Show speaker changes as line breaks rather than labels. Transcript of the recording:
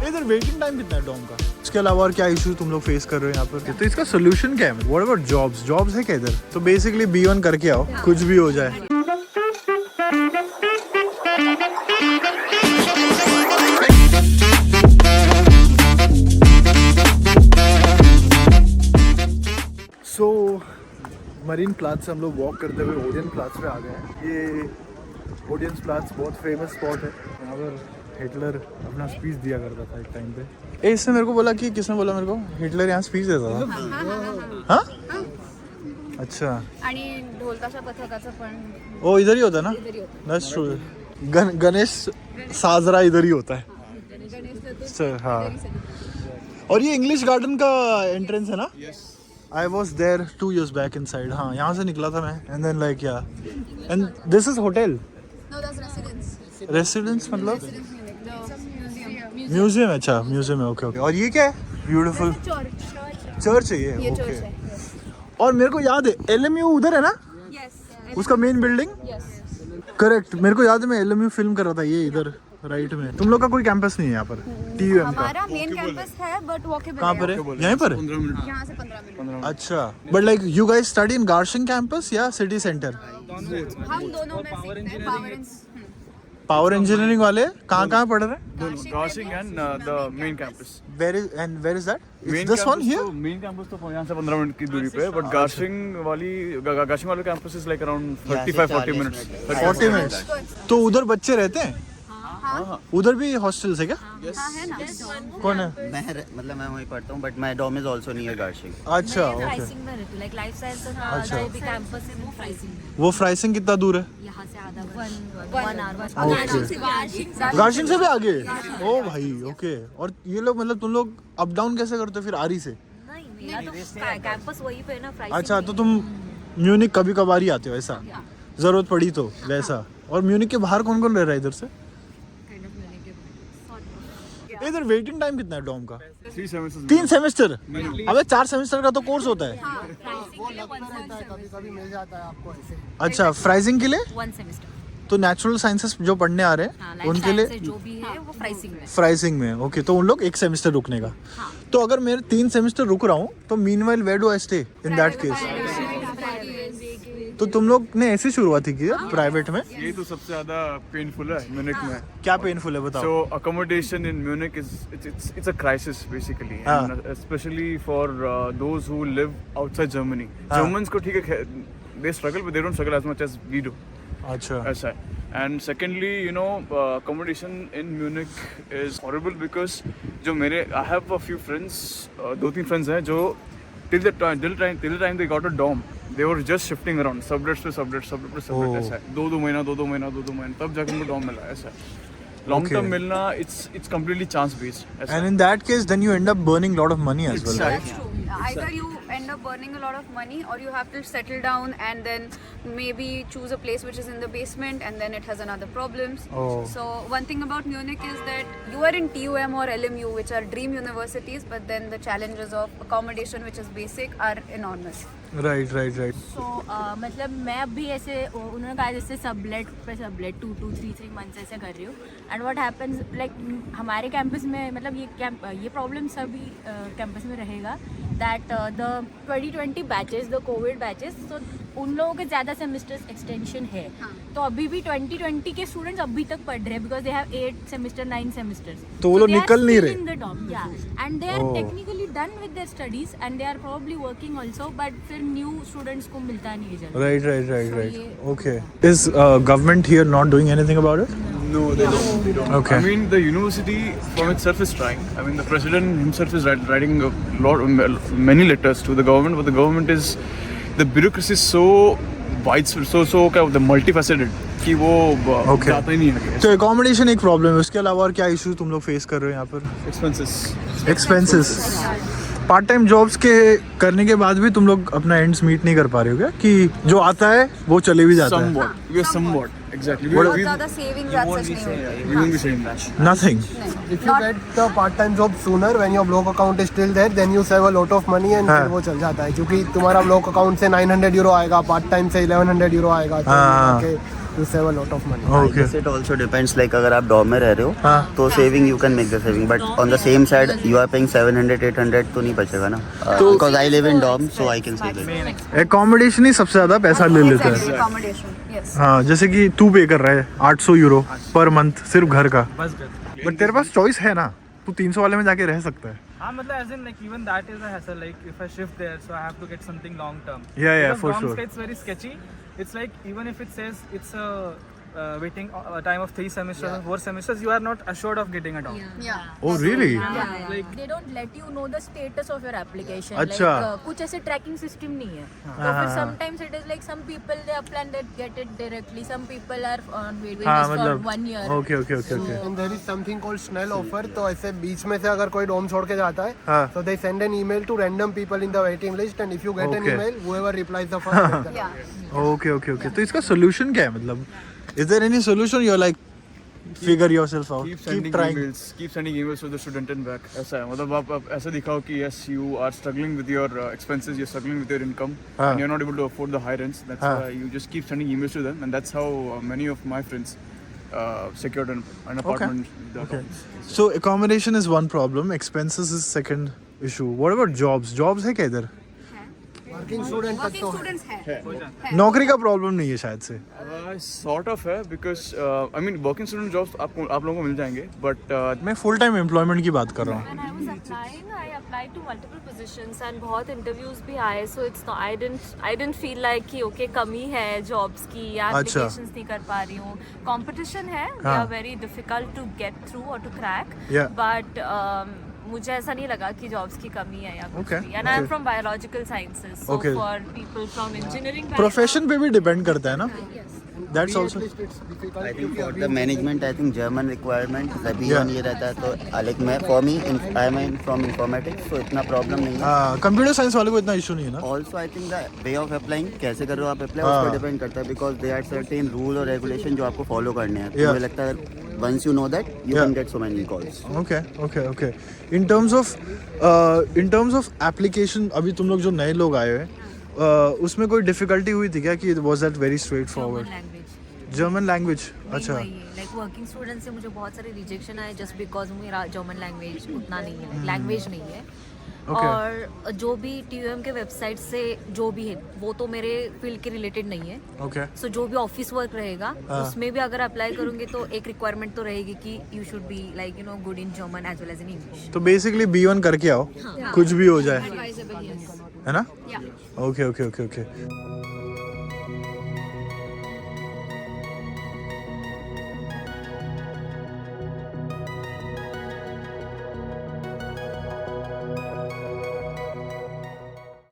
इधर waiting time कितना है डॉम का? इसके अलावा और क्या इशू तुम लोग फेस कर रहे हो यहाँ पर? तो इसका सोल्यूशन क्या है? What about jobs? जॉब्स है क्या इधर? तो बेसिकली B1 करके आओ, कुछ भी हो जाए। सो मरीन प्लाज से हम लोग वॉक करते हुए ओडियन प्लाज पे आ गए हैं। ये ओडियन प्लाज बहुत फेमस स्पॉट है, यहाँ पर हिटलर अपना स्पीच दिया करता था एक टाइम पे। इसने मेरे को बोला कि, किसने बोला मेरे को हिटलर यहाँ स्पीच देता था? हाँ, अच्छा।
आणि ढोलताशा पथकाचं पण
ओ इधर ही होता है ना? That's true. गणेश साजरा इधर ही होता है। सर हाँ। और ये इंग्लिश गार्डन का एंट्रेंस है ना? I was there 2 years back inside. हाँ, यहाँ से निकला था मैं। And then like yeah, and this is hotel.
No, that's residence.
Residence मतलब?
Museum.
म्यूजियम। अच्छा म्यूजियम है, ओके ओके। और ये क्या है? ब्यूटीफुल चर्च है ये, ओके। और मेरे को याद है LMU उधर है ना?
Yes.
उसका मेन बिल्डिंग?
Yes.
करेक्ट, मेरे को याद है मैं LMU फिल्म कर रहा था ये इधर राइट में। तुम लोग का कोई कैंपस नहीं है यहाँ पर? TUM का
हमारा मेन कैंपस है बट वॉकेबल
कहाँ पर है? यहीं पर?
यहाँ से 15 मिनट।
अच्छा, but like you guys study in Garching campus या सिटी सेंटर?
हम दोनों में सीखते हैं
पावर इंजीनियरिंग वाले कहाँ पढ़ रहे हैं?
Garching and the main campus.
Where is that? Is
Main
this one
campus
here?
तो main campus तो यहाँ से 15 मिनट की दूरी पे है, but Garching वाले campus is like around 35-40 minutes.
40 minutes. तो उधर बच्चे रहते हैं?
हाँ
उधर भी हॉस्टल्स है क्या?
हाँ है ना।
कौन है?
मैं वहीं पढ़ता हूँ, but my dorm is also near Garching.
अच्छा ओके।
फ्राइसिंग में रहती हूँ, लाइक लाइफ साइंस का
अच्छा।
जो भी कैंपस है वो फ्राइसिंग में।
वो फ्राइसिंग कितना दूर है?
यहाँ से आधा 1 आवर।
ओके। गार्शिंग से भी आगे? ओ भाई ओके। और ये लोग मतलब तुम लोग अप डाउन कैसे करते हो फिर आरी से?
नहीं, मेरा तो कैंपस वहीं पे है ना, फ्राइसिंग।
अच्छा, तो तुम म्यूनिक कभी कभार ही आते हो ऐसा? जरूरत पड़ी तो वैसा। और म्यूनिक के बाहर कौन कौन रह रहा है इधर से? इधर वेटिंग टाइम कितना है डॉम का?
3 semesters.
3 सेमेस्टर? अबे 4 सेमेस्टर का तो कोर्स होता है। अच्छा, फ्राइसिंग के लिए?
1 सेमेस्टर।
तो नेचुरल साइंसेस जो पढ़ने आ रहे हैं उनके लिए
जो भी है वो फ्राइसिंग में।
फ्राइसिंग में, ओके। तो उन लोग 1 सेमेस्टर रुकने का। तो अगर मैं 3 सेमेस्टर रुक रहा हूँ तो meanwhile where do I stay in that case? तो तुम लोग ने ऐसी शुरुआत की है प्राइवेट में?
ये तो सबसे ज्यादा पेनफुल है म्यूनिक में।
क्या पेनफुल है बताओ?
So accommodation in Munich is it's a crisis basically, and especially for those who live outside Germany. Germans को ठीक है, they struggle, but they don't struggle as much as we do.
अच्छा।
ऐसा है। And secondly, you know, accommodation in Munich is horrible because जो मेरे I have a few friends, 2-3 friends हैं जो till the time they got a dorm, they were just shifting around sublet पे sublet ऐसा है। 2 महीना तब जाकर उनको dorm मिला, ऐसा है। Long term मिलना it's completely chance based.
And in that case then you end up burning lot of money as well.
That's true. Either you end up burning a lot of money or you have to settle down and then maybe choose a place which is in the basement and then it has another problems.
Oh.
So one thing about Munich is that you are in TUM or LMU, which are dream universities, but then the challenges of accommodation, which is basic, are enormous.
Right.
सो मतलब मैं अभी ऐसे उन्होंने कहा जैसे sublet 2-3 months ऐसे कर रही हूँ। एंड व्हाट हैपेंस लाइक हमारे कैंपस में मतलब ये प्रॉब्लम सभी कैंपस में रहेगा that the 2020 batches, the Covid batches, तो उन लोगों के ज़्यादा सेमेस्टर्स एक्सटेंशन है। तो अभी भी 2020 के स्टूडेंट्स अभी तक पढ़ रहे हैं because they have 8 semester 9 semesters.
तो वो लोग निकल नहीं रहे।
And they are technically done with their studies and they are probably working also, but फिर न्यू स्टूडेंट्स को मिलता नहीं है जल्दी।
Right. Okay. Is government here not doing anything about it?
No, they don't.
Okay.
I mean, the university from itself is trying. I mean, the president himself is writing many letters to the government, but the government is, the bureaucracy is so widespread, so the multifaceted कि वो जाता ही नहीं है।
तो accommodation एक problem है, उसके अलावा और क्या इशू तुम लोग फेस कर रहे हो यहाँ पर? Expenses. पार्ट टाइम जॉब्स के करने के बाद भी तुम लोग अपना एंड्स मीट नहीं कर पा रहे हो क्या? कि जो आता है वो चले भी जाता है?
Somewhat. Exactly.
बहुत ज़्यादा savings as such नहीं होती।
We won't be saying that.
Nothing.
If you get the part-time job sooner when your block account is still there, then you save a lot of money and फिर वो चल जाता है, क्योंकि तुम्हारा block account से 900 euro आएगा, part time से 1100 euro आएगा, तो you save a lot of money.
I
Okay.
guess it also depends. Like अगर आप डॉम में रह रहे हो
हाँ.
तो saving you can make the saving, but on the same side you are paying 700-800 तो नहीं बचेगा ना. Because I live in dorm, so I can say that.
Accommodation ही सबसे ज्यादा पैसा ले लेता
Exactly,
है.
accommodation. Yes.
हाँ, जैसे कि तू पे कर रहा है 800 यूरो पर मंथ सिर्फ घर का. बट तेरे पास चॉइस है ना, तू 300 वाले में जाके रह सकता है.
हाँ मतलब as in like even that is a hassle, like if I shift there so I have to get something long term.
Yeah,
Because
for
dorms
sure.
It's very sketchy. It's like even if it says it's a waiting time of 3 semesters or 4 semesters, you are not assured of getting a dorm.
Yeah.
Oh really?
Like
they don't let you know the status of your application.
अच्छा.
Like, कुछ ऐसे tracking system नहीं है. तो फिर sometimes it is like some people they apply and they get it directly. Some people are on waiting
हाँ
list for
मतलब
1 year.
okay.
And there is something called Snell offer. तो ऐसे बीच में से अगर कोई डॉम छोड़ के जाता है,
हाँ.
so they send an email to random people in the waiting list, and if you get an
Okay.
email, whoever replies the first. gets the
Yeah.
Okay. तो इसका solution क्या है मतलब? Is there any solution? You're like figure yourself out.
Keep
Keep
sending
trying.
emails to the student and back. ऐसा है मतलब आप ऐसा दिखाओ कि yes you are struggling with your expenses, you're struggling with your income,
हाँ.
and you're not able to afford the high rents. That's
हाँ.
why you just keep sending emails to them, and that's how many of my friends secured an apartment. with the
Okay.
apartments.
So accommodation is one problem. Expenses is second issue. What about jobs? Jobs है क्या इधर?
Working student तक
Working
तो
students है.
नौकरी का problem नहीं है शायद से.
Sort of है because I mean working student jobs आप लोगों को मिल जाएंगे, but
मैं फुल टाइम एम्प्लॉयमेंट की बात कर रहा हूँ.
When I was applying, I applied to multiple positions and बहुत interviews भी आए, so it's not, I didn't feel like कि okay कमी है jobs की या
अच्छा.
applications नहीं कर पा रही हूँ. Competition है, they
हाँ.
are very difficult to get through or to crack.
Yeah.
But मुझे ऐसा नहीं लगा कि jobs की कमी है या कुछ
Okay,
भी. And I'm
okay.
from biological sciences, so
Okay.
for people from engineering
profession पे भी डिपेंड करता है ना. That's also.
it's difficult.
I think for the management, I think German requirement the B1 ये रहता है तो like मैं for me I am from informatics, so इतना problem नहीं है.
कंप्यूटर साइंस वाले को इतना इशू नहीं है ना.
Also, I think the way of applying कैसे कर रहे हो आप apply
हाँ.
उस पर depend करता है because there are certain rule और regulation जो आपको follow करने हैं. तो
Yeah.
मुझे लगता है once you know that you
Yeah.
can get so many calls.
Okay. In terms of application, अभी तुम लोग जो नए लोग आए हैं, उसमें कोई डिफिकल्टी हुई थी क्या कि was that very straightforward? German language. अच्छा.
लाइक वर्किंग स्टूडेंट से मुझे बहुत सारे रिजेक्शन आए जस्ट बिकॉज मेरा जर्मन लैंग्वेज उतना नहीं है, लैंग्वेज नहीं है.
Okay.
और जो भी TUM के वेबसाइट से जो भी है वो तो मेरे फील्ड के रिलेटेड नहीं है.
Okay.
सो जो भी ऑफिस वर्क रहेगा
हाँ.
उसमें भी अगर अप्लाई करूंगी तो एक रिक्वायरमेंट तो रहेगी कि you should be like good in German as well as in English.
तो बेसिकली B1 करके आओ, कुछ भी हो जाए,
Advisable, yes.
है ना?
Yeah.
Okay.